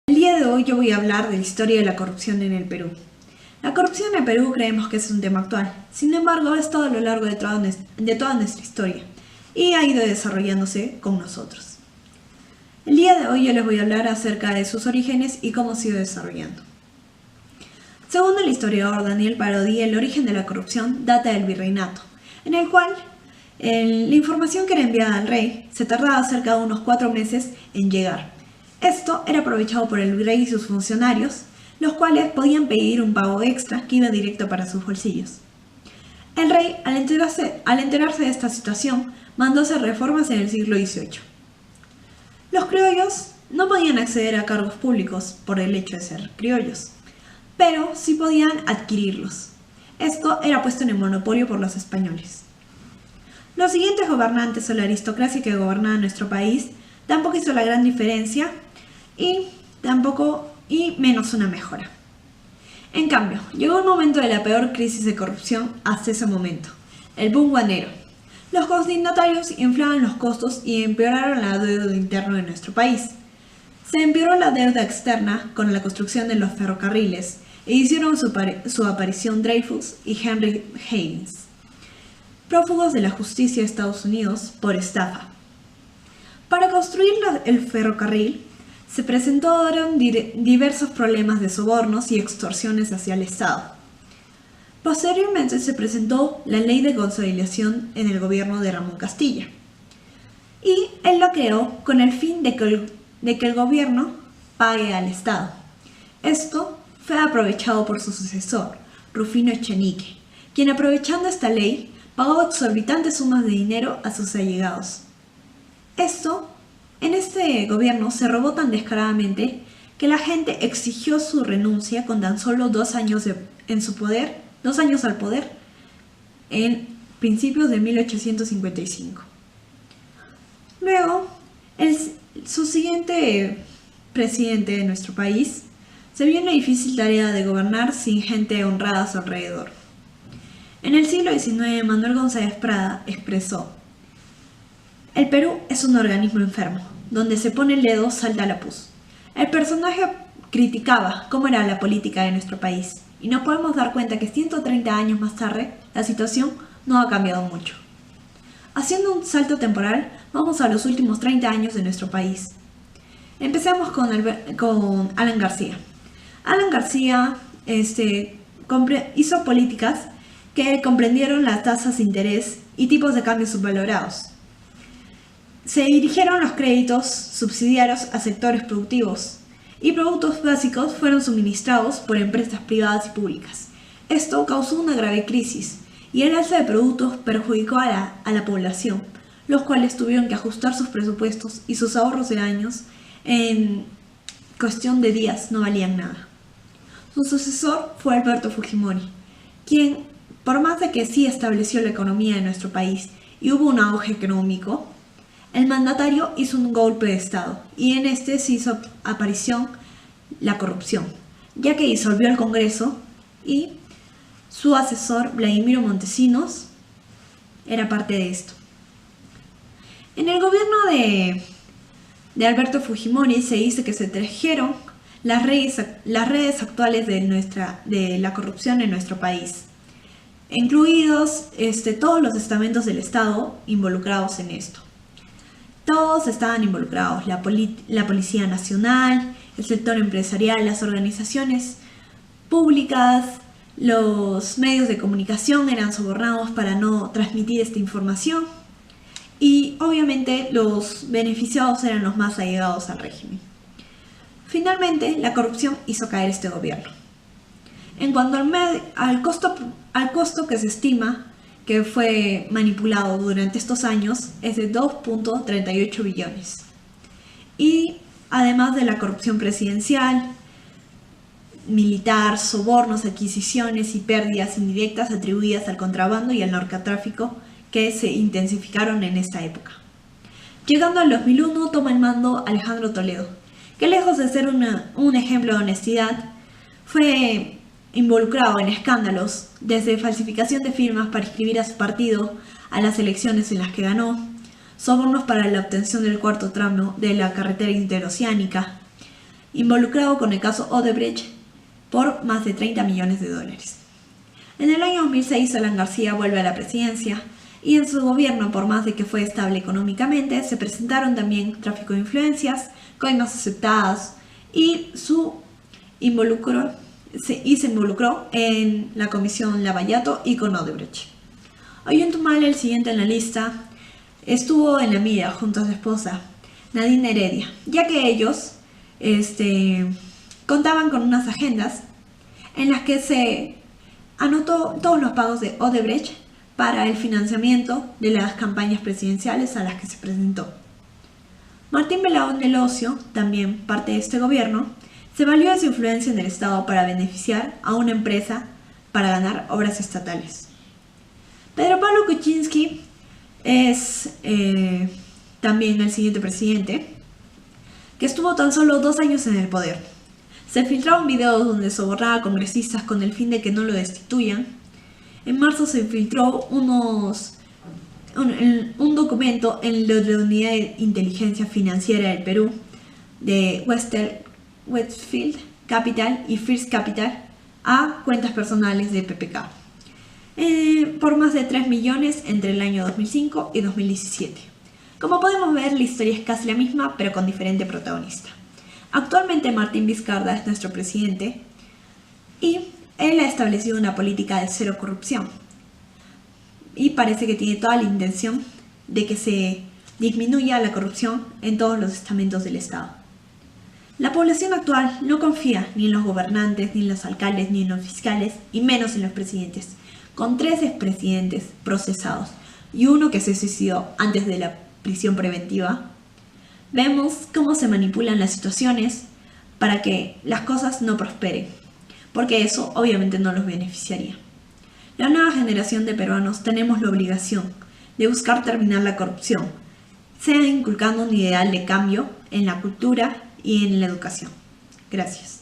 El día de hoy yo voy a hablar de la historia de la corrupción en el Perú. La corrupción en el Perú creemos que es un tema actual, sin embargo ha estado a lo largo de toda nuestra historia y ha ido desarrollándose con nosotros. El día de hoy yo les voy a hablar acerca de sus orígenes y cómo se ha ido desarrollando. Según el historiador Daniel Parodi, el origen de la corrupción data del virreinato, en el cual la información que era enviada al rey se tardaba cerca de unos 4 meses en llegar. Esto era aprovechado por el virrey y sus funcionarios, los cuales podían pedir un pago extra que iba directo para sus bolsillos. El rey, al enterarse de esta situación, mandó hacer reformas en el siglo XVIII. Los criollos no podían acceder a cargos públicos por el hecho de ser criollos, pero sí podían adquirirlos. Esto era puesto en el monopolio por los españoles. Los siguientes gobernantes o la aristocracia que gobernaba nuestro país tampoco hizo la gran diferencia y menos una mejora. En cambio, llegó un momento de la peor crisis de corrupción hasta ese momento, el boom guanero. Los consignatarios inflaban los costos y empeoraron la deuda interna de nuestro país. Se empeoró la deuda externa con la construcción de los ferrocarriles e hicieron su aparición Dreyfus y Henry Haynes, prófugos de la justicia de Estados Unidos por estafa. Para construir el ferrocarril se presentaron diversos problemas de sobornos y extorsiones hacia el Estado. Posteriormente se presentó la Ley de Consolidación en el gobierno de Ramón Castilla, y él lo creó con el fin de que el gobierno pague al Estado. Esto fue aprovechado por su sucesor, Rufino Echenique, quien aprovechando esta ley pagó exorbitantes sumas de dinero a sus allegados. En este gobierno se robó tan descaradamente que la gente exigió su renuncia con tan solo 2 años al poder en principios de 1855. Luego, su siguiente presidente de nuestro país se vio en la difícil tarea de gobernar sin gente honrada a su alrededor. En el siglo XIX, Manuel González Prada expresó: "El Perú es un organismo enfermo, donde se pone el dedo salta la pus". El personaje criticaba cómo era la política de nuestro país, y nos podemos dar cuenta que 130 años más tarde, la situación no ha cambiado mucho. Haciendo un salto temporal, vamos a los últimos 30 años de nuestro país. Empecemos con Alan García. Alan García hizo políticas que comprendieron las tasas de interés y tipos de cambio subvalorados. Se dirigieron los créditos subsidiarios a sectores productivos y productos básicos fueron suministrados por empresas privadas y públicas. Esto causó una grave crisis y el alza de productos perjudicó a la población, los cuales tuvieron que ajustar sus presupuestos y sus ahorros de años en cuestión de días no valían nada. Su sucesor fue Alberto Fujimori, quien, por más de que sí estableció la economía de nuestro país y hubo un auge económico, el mandatario hizo un golpe de Estado y en este se hizo aparición la corrupción, ya que disolvió el Congreso y su asesor Vladimiro Montesinos era parte de esto. En el gobierno de Alberto Fujimori se dice que se trajeron las redes actuales de la corrupción en nuestro país, incluidos todos los estamentos del Estado involucrados en esto. Todos estaban involucrados: la Policía Nacional, el sector empresarial, las organizaciones públicas, los medios de comunicación eran sobornados para no transmitir esta información y obviamente los beneficiados eran los más allegados al régimen. Finalmente, la corrupción hizo caer este gobierno. En cuanto al costo que se estima que fue manipulado durante estos años, es de 2.38 billones. Y además de la corrupción presidencial, militar, sobornos, adquisiciones y pérdidas indirectas atribuidas al contrabando y al narcotráfico que se intensificaron en esta época. Llegando al 2001 toma el mando Alejandro Toledo, que lejos de ser un ejemplo de honestidad, fue involucrado en escándalos, desde falsificación de firmas para inscribir a su partido a las elecciones en las que ganó, sobornos para la obtención del cuarto tramo de la carretera interoceánica, involucrado con el caso Odebrecht por más de 30 millones de dólares. En el año 2006, Alan García vuelve a la presidencia y en su gobierno, por más de que fue estable económicamente, se presentaron también tráfico de influencias, coimas aceptadas y se involucró en la comisión Lavallato y con Odebrecht. Ollantaytamala, el siguiente en la lista, estuvo en la mira junto a su esposa, Nadine Heredia, ya que ellos contaban con unas agendas en las que se anotó todos los pagos de Odebrecht para el financiamiento de las campañas presidenciales a las que se presentó. Martín Belaúnde del Ocio, también parte de este gobierno, se valió de su influencia en el Estado para beneficiar a una empresa para ganar obras estatales. Pedro Pablo Kuczynski es también el siguiente presidente, que estuvo tan solo 2 años en el poder. Se filtraron videos donde sobornaba a congresistas con el fin de que no lo destituyan. En marzo se filtró un documento en la Unidad de Inteligencia Financiera del Perú de Westfield Capital y First Capital a cuentas personales de PPK por más de 3 millones entre el año 2005 y 2017. Como podemos ver, la historia es casi la misma, pero con diferente protagonista. Actualmente Martín Vizcarra es nuestro presidente y él ha establecido una política de cero corrupción y parece que tiene toda la intención de que se disminuya la corrupción en todos los estamentos del Estado. La población actual no confía ni en los gobernantes, ni en los alcaldes, ni en los fiscales, y menos en los presidentes, con 3 expresidentes procesados y uno que se suicidó antes de la prisión preventiva. Vemos cómo se manipulan las situaciones para que las cosas no prosperen, porque eso obviamente no los beneficiaría. La nueva generación de peruanos tenemos la obligación de buscar terminar la corrupción, sea inculcando un ideal de cambio en la cultura y en la educación. Gracias.